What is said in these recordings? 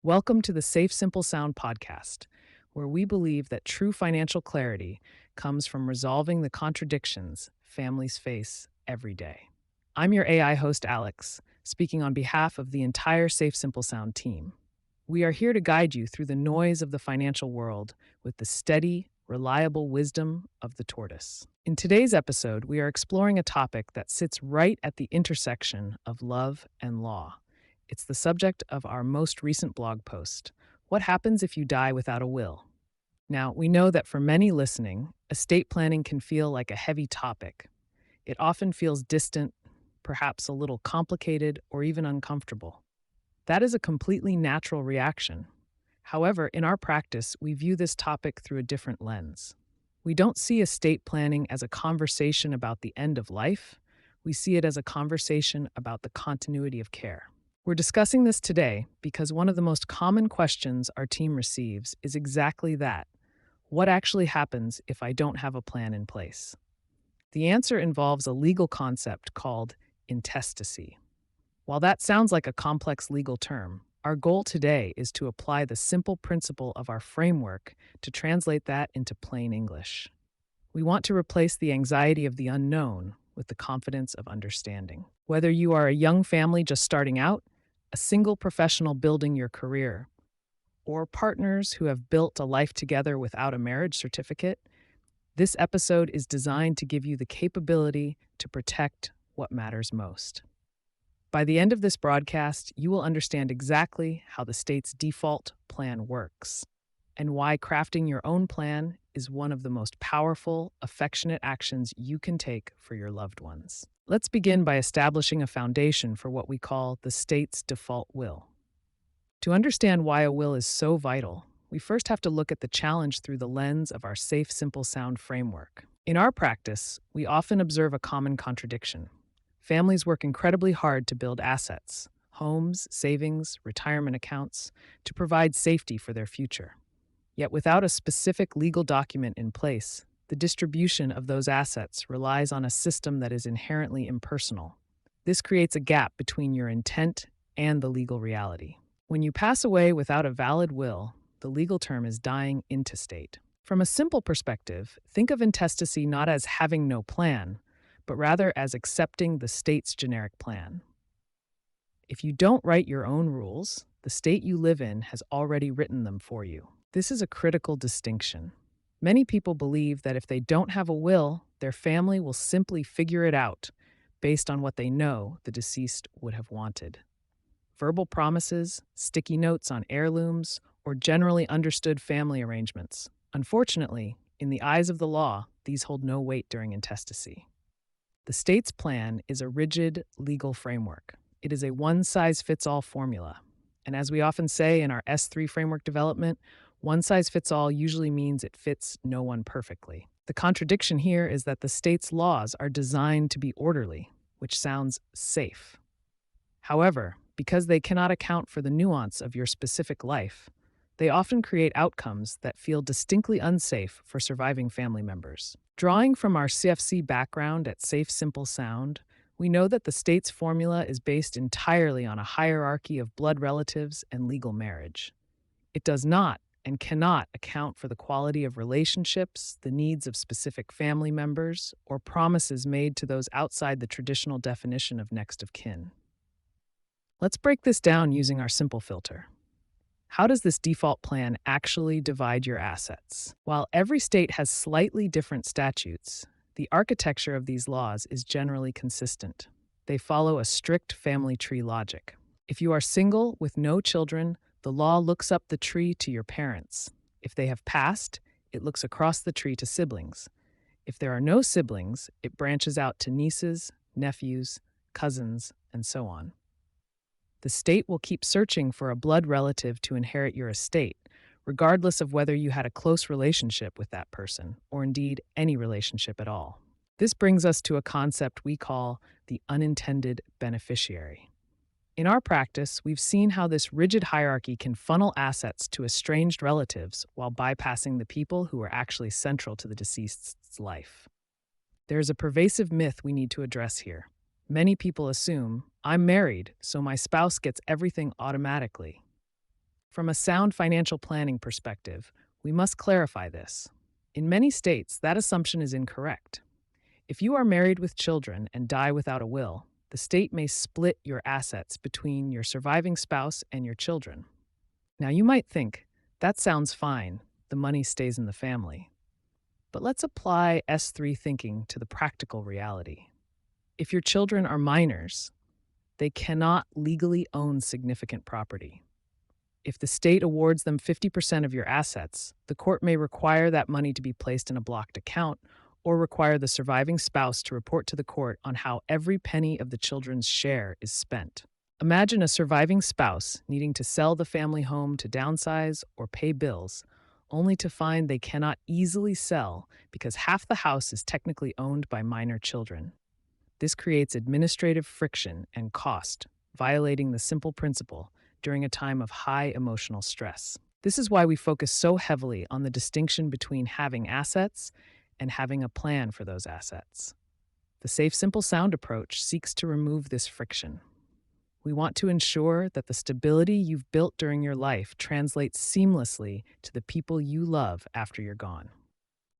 Welcome to the SafeSimpleSound podcast, where we believe that true financial clarity comes from resolving the contradictions families face every day. I'm your AI host, Alex, speaking on behalf of the entire SafeSimpleSound team. We are here to guide you through the noise of the financial world with the steady, reliable wisdom of the tortoise. In today's episode, we are exploring a topic that sits right at the intersection of love and law. It's the subject of our most recent blog post. What happens if you die without a will? Now, we know that for many listening, estate planning can feel like a heavy topic. It often feels distant, perhaps a little complicated, or even uncomfortable. That is a completely natural reaction. However, in our practice, we view this topic through a different lens. We don't see estate planning as a conversation about the end of life. We see it as a conversation about the continuity of care. We're discussing this today because one of the most common questions our team receives is exactly that. What actually happens if I don't have a plan in place? The answer involves a legal concept called intestacy. While that sounds like a complex legal term, our goal today is to apply the simple principle of our framework to translate that into plain English. We want to replace the anxiety of the unknown with the confidence of understanding. Whether you are a young family just starting out, a single professional building your career, or partners who have built a life together without a marriage certificate, this episode is designed to give you the capability to protect what matters most. By the end of this broadcast, you will understand exactly how the state's default plan works and why crafting your own plan is one of the most powerful, affectionate actions you can take for your loved ones. Let's begin by establishing a foundation for what we call the state's default will. To understand why a will is so vital, we first have to look at the challenge through the lens of our SafeSimpleSound framework. In our practice, we often observe a common contradiction. Families work incredibly hard to build assets, homes, savings, retirement accounts, to provide safety for their future. Yet without a specific legal document in place, the distribution of those assets relies on a system that is inherently impersonal. This creates a gap between your intent and the legal reality. When you pass away without a valid will, the legal term is dying intestate. From a simple perspective, think of intestacy not as having no plan, but rather as accepting the state's generic plan. If you don't write your own rules, the state you live in has already written them for you. This is a critical distinction. Many people believe that if they don't have a will, their family will simply figure it out based on what they know the deceased would have wanted. Verbal promises, sticky notes on heirlooms, or generally understood family arrangements. Unfortunately, in the eyes of the law, these hold no weight during intestacy. The state's plan is a rigid legal framework. It is a one-size-fits-all formula. And as we often say in our S3 framework development, one-size-fits-all usually means it fits no one perfectly. The contradiction here is that the state's laws are designed to be orderly, which sounds safe. However, because they cannot account for the nuance of your specific life, they often create outcomes that feel distinctly unsafe for surviving family members. Drawing from our CFC background at SafeSimpleSound, we know that the state's formula is based entirely on a hierarchy of blood relatives and legal marriage. It does not and cannot account for the quality of relationships, the needs of specific family members, or promises made to those outside the traditional definition of next of kin. Let's break this down using our simple filter. How does this default plan actually divide your assets? While every state has slightly different statutes, the architecture of these laws is generally consistent. They follow a strict family tree logic. If you are single with no children, the law looks up the tree to your parents. If they have passed, it looks across the tree to siblings. If there are no siblings, it branches out to nieces, nephews, cousins, and so on. The state will keep searching for a blood relative to inherit your estate, regardless of whether you had a close relationship with that person, or indeed any relationship at all. This brings us to a concept we call the unintended beneficiary. In our practice, we've seen how this rigid hierarchy can funnel assets to estranged relatives while bypassing the people who are actually central to the deceased's life. There is a pervasive myth we need to address here. Many people assume, I'm married, so my spouse gets everything automatically. From a sound financial planning perspective, we must clarify this. In many states, that assumption is incorrect. If you are married with children and die without a will, the state may split your assets between your surviving spouse and your children. Now, you might think, that sounds fine, the money stays in the family. But let's apply S3 thinking to the practical reality. If your children are minors, they cannot legally own significant property. If the state awards them 50% of your assets, the court may require that money to be placed in a blocked account or require the surviving spouse to report to the court on how every penny of the children's share is spent. Imagine a surviving spouse needing to sell the family home to downsize or pay bills, only to find they cannot easily sell because half the house is technically owned by minor children. This creates administrative friction and cost, violating the simple principle during a time of high emotional stress. This is why we focus so heavily on the distinction between having assets and having a plan for those assets. The Safe, Simple, Sound approach seeks to remove this friction. We want to ensure that the stability you've built during your life translates seamlessly to the people you love after you're gone.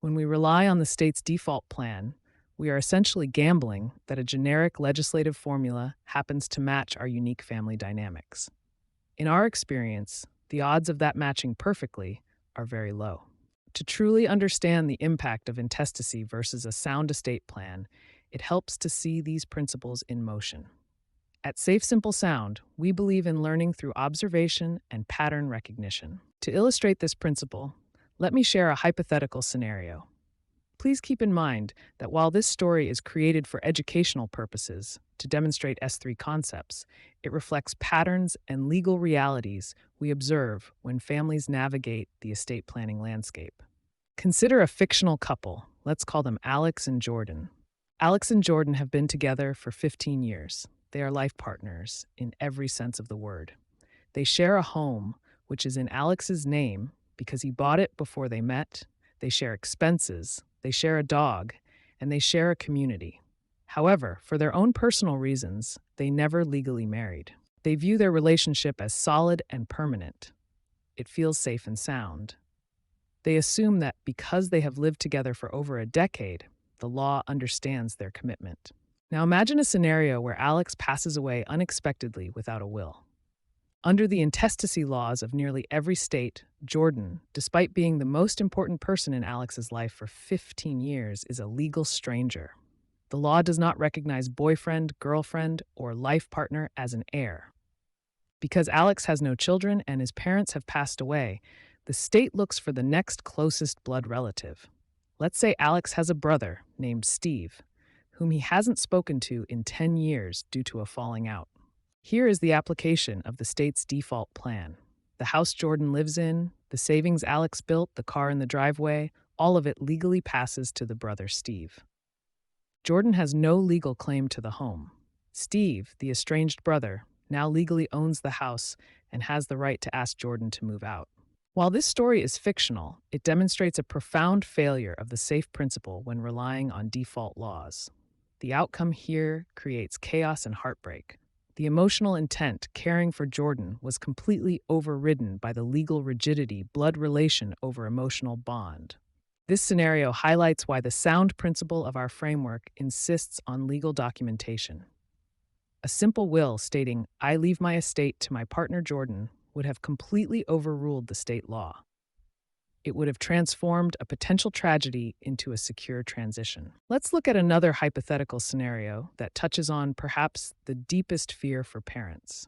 When we rely on the state's default plan, we are essentially gambling that a generic legislative formula happens to match our unique family dynamics. In our experience, the odds of that matching perfectly are very low. To truly understand the impact of intestacy versus a sound estate plan, it helps to see these principles in motion. At Safe, Simple, Sound, we believe in learning through observation and pattern recognition. To illustrate this principle, let me share a hypothetical scenario. Please keep in mind that while this story is created for educational purposes to demonstrate S3 concepts, it reflects patterns and legal realities we observe when families navigate the estate planning landscape. Consider a fictional couple. Let's call them Alex and Jordan. Alex and Jordan have been together for 15 years. They are life partners in every sense of the word. They share a home, which is in Alex's name because he bought it before they met. They share expenses. They share a dog, and they share a community. However, for their own personal reasons, they never legally married. They view their relationship as solid and permanent. It feels safe and sound. They assume that because they have lived together for over a decade, the law understands their commitment. Now imagine a scenario where Alex passes away unexpectedly without a will. Under the intestacy laws of nearly every state, Jordan, despite being the most important person in Alex's life for 15 years, is a legal stranger. The law does not recognize boyfriend, girlfriend, or life partner as an heir. Because Alex has no children and his parents have passed away, the state looks for the next closest blood relative. Let's say Alex has a brother named Steve, whom he hasn't spoken to in 10 years due to a falling out. Here is the application of the state's default plan. The house Jordan lives in, the savings Alex built, the car in the driveway, all of it legally passes to the brother Steve. Jordan has no legal claim to the home. Steve, the estranged brother, now legally owns the house and has the right to ask Jordan to move out. While this story is fictional, it demonstrates a profound failure of the safe principle when relying on default laws. The outcome here creates chaos and heartbreak. The emotional intent caring for Jordan was completely overridden by the legal rigidity blood relation over emotional bond. This scenario highlights why the sound principle of our framework insists on legal documentation. A simple will stating, "I leave my estate to my partner Jordan," would have completely overruled the state law. It would have transformed a potential tragedy into a secure transition. Let's look at another hypothetical scenario that touches on perhaps the deepest fear for parents.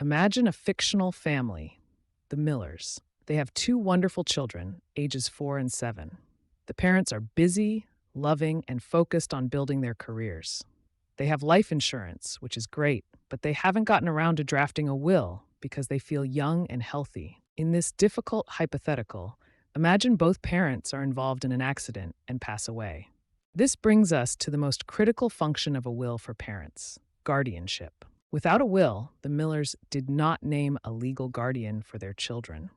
Imagine a fictional family, the Millers. They have two wonderful children, ages 4 and 7. The parents are busy, loving, and focused on building their careers. They have life insurance, which is great, but they haven't gotten around to drafting a will because they feel young and healthy. In this difficult hypothetical, imagine both parents are involved in an accident and pass away. This brings us to the most critical function of a will for parents, guardianship. Without a will, the Millers did not name a legal guardian for their children.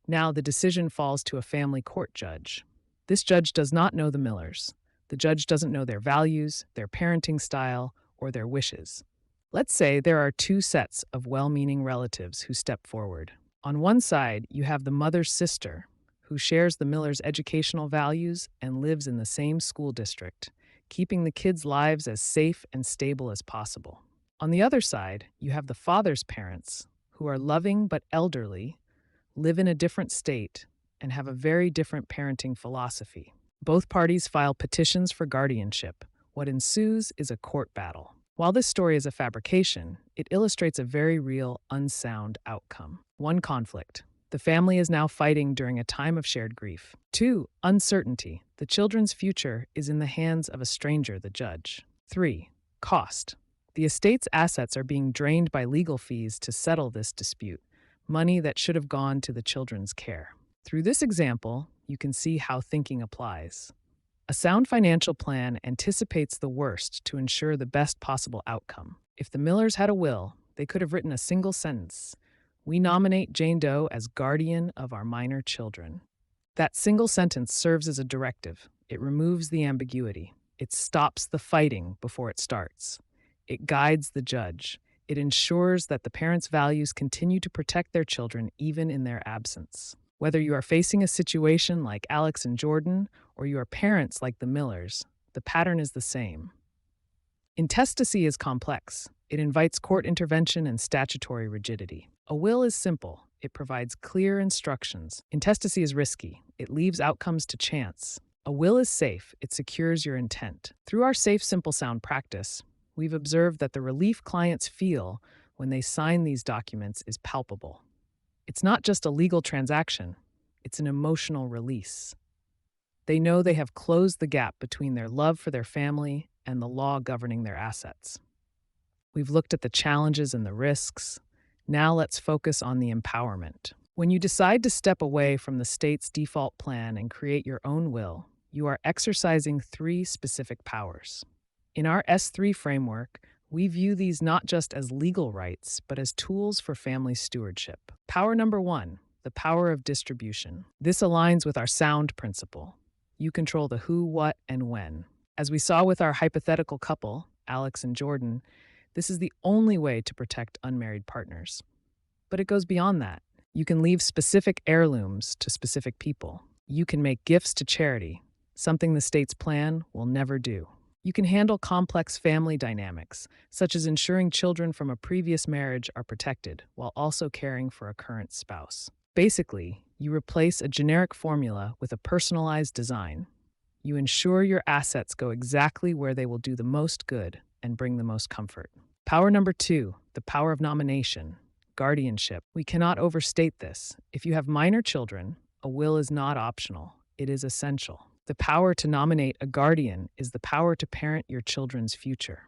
Now the decision falls to a family court judge. This judge does not know the Millers. The judge doesn't know their values, their parenting style, or their wishes. Let's say there are two sets of well-meaning relatives who step forward. On one side, you have the mother's sister, who shares the miller's educational values and lives in the same school district, keeping the kids' lives as safe and stable as possible. On the other side, you have the father's parents, who are loving but elderly, live in a different state, and have a very different parenting philosophy. Both parties file petitions for guardianship. What ensues is a court battle. While this story is a fabrication, it illustrates a very real, unsound outcome. 1. Conflict. The family is now fighting during a time of shared grief. 2. Uncertainty. The children's future is in the hands of a stranger, the judge. 3. Cost. The estate's assets are being drained by legal fees to settle this dispute, money that should have gone to the children's care. Through this example, you can see how thinking applies. A sound financial plan anticipates the worst to ensure the best possible outcome. If the Millers had a will, they could have written a single sentence: "We nominate Jane Doe as guardian of our minor children." That single sentence serves as a directive. It removes the ambiguity. It stops the fighting before it starts. It guides the judge. It ensures that the parents' values continue to protect their children even in their absence. Whether you are facing a situation like Alex and Jordan, or you are parents like the Millers, the pattern is the same. Intestacy is complex. It invites court intervention and statutory rigidity. A will is simple. It provides clear instructions. Intestacy is risky. It leaves outcomes to chance. A will is safe. It secures your intent. Through our SafeSimpleSound practice, we've observed that the relief clients feel when they sign these documents is palpable. It's not just a legal transaction, it's an emotional release. They know they have closed the gap between their love for their family and the law governing their assets. We've looked at the challenges and the risks. Now let's focus on the empowerment. When you decide to step away from the state's default plan and create your own will, you are exercising 3 specific powers. In our S3 framework, we view these not just as legal rights, but as tools for family stewardship. Power number 1, the power of distribution. This aligns with our sound principle. You control the who, what, and when. As we saw with our hypothetical couple, Alex and Jordan, this is the only way to protect unmarried partners. But it goes beyond that. You can leave specific heirlooms to specific people. You can make gifts to charity, something the state's plan will never do. You can handle complex family dynamics, such as ensuring children from a previous marriage are protected while also caring for a current spouse. Basically, you replace a generic formula with a personalized design. You ensure your assets go exactly where they will do the most good and bring the most comfort. Power number 2, the power of nomination, guardianship. We cannot overstate this. If you have minor children, a will is not optional. It is essential. The power to nominate a guardian is the power to parent your children's future.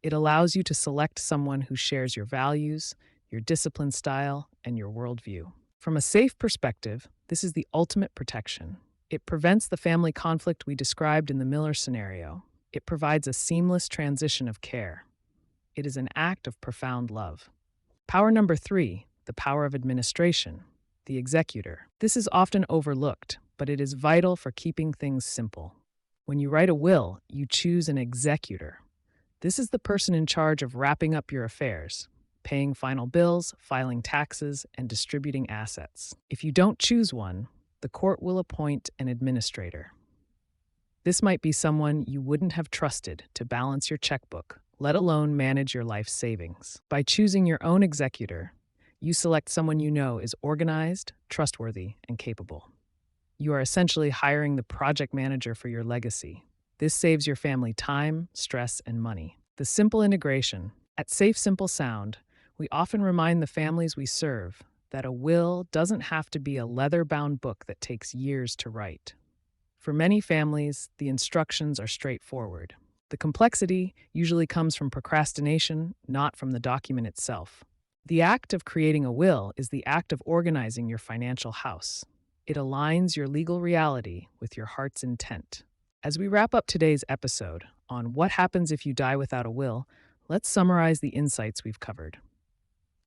It allows you to select someone who shares your values, your discipline style, and your worldview. From a safe perspective, this is the ultimate protection. It prevents the family conflict we described in the Miller scenario. It provides a seamless transition of care. It is an act of profound love. Power number 3, the power of administration, the executor. This is often overlooked, but it is vital for keeping things simple. When you write a will, you choose an executor. This is the person in charge of wrapping up your affairs, paying final bills, filing taxes, and distributing assets. If you don't choose one, the court will appoint an administrator. This might be someone you wouldn't have trusted to balance your checkbook, let alone manage your life savings. By choosing your own executor, you select someone you know is organized, trustworthy, and capable. You are essentially hiring the project manager for your legacy. This saves your family time, stress, and money. The simple integration. At SafeSimpleSound, we often remind the families we serve that a will doesn't have to be a leather-bound book that takes years to write. For many families, the instructions are straightforward. The complexity usually comes from procrastination, not from the document itself. The act of creating a will is the act of organizing your financial house. It aligns your legal reality with your heart's intent. As we wrap up today's episode on what happens if you die without a will, let's summarize the insights we've covered.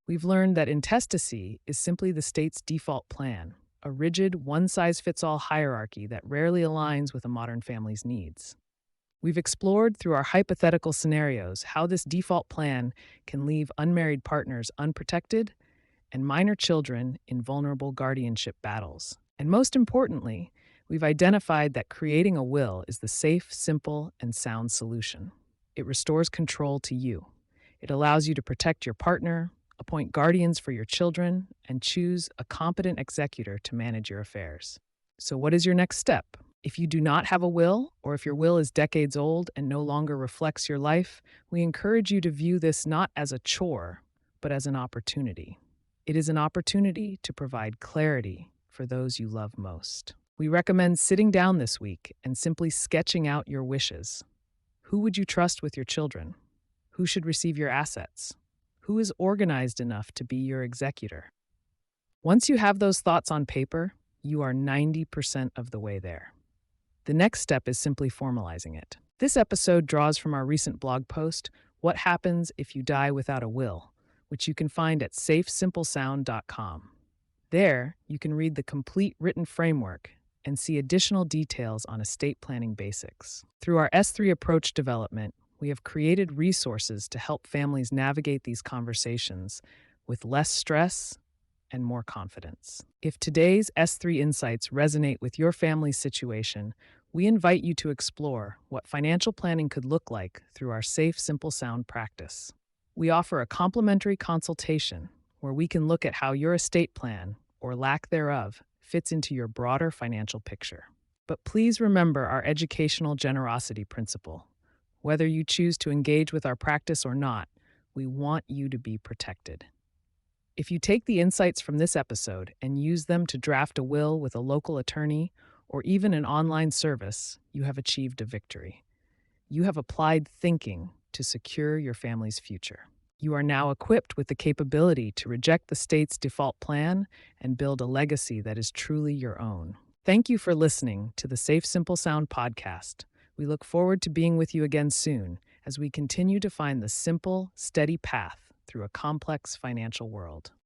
We've learned that intestacy is simply the state's default plan, a rigid, one-size-fits-all hierarchy that rarely aligns with a modern family's needs. We've explored through our hypothetical scenarios how this default plan can leave unmarried partners unprotected and minor children in vulnerable guardianship battles. And most importantly, we've identified that creating a will is the safe, simple, and sound solution. It restores control to you. It allows you to protect your partner, appoint guardians for your children, and choose a competent executor to manage your affairs. So, what is your next step? If you do not have a will, or if your will is decades old and no longer reflects your life, we encourage you to view this not as a chore, but as an opportunity. It is an opportunity to provide clarity for those you love most. We recommend sitting down this week and simply sketching out your wishes. Who would you trust with your children? Who should receive your assets? Who is organized enough to be your executor? Once you have those thoughts on paper, you are 90% of the way there. The next step is simply formalizing it. This episode draws from our recent blog post, What Happens If You Die Without a Will, which you can find at SafeSimpleSound.com. There, you can read the complete written framework and see additional details on estate planning basics. Through our S3 approach development, we have created resources to help families navigate these conversations with less stress and more confidence. If today's S3 insights resonate with your family's situation, we invite you to explore what financial planning could look like through our Safe, Simple Sound practice. We offer a complimentary consultation where we can look at how your estate plan, or lack thereof, fits into your broader financial picture. But please remember our educational generosity principle. Whether you choose to engage with our practice or not, we want you to be protected. If you take the insights from this episode and use them to draft a will with a local attorney or even an online service, you have achieved a victory. You have applied thinking to secure your family's future. You are now equipped with the capability to reject the state's default plan and build a legacy that is truly your own. Thank you for listening to the Safe Simple Sound podcast. We look forward to being with you again soon as we continue to find the simple, steady path through a complex financial world.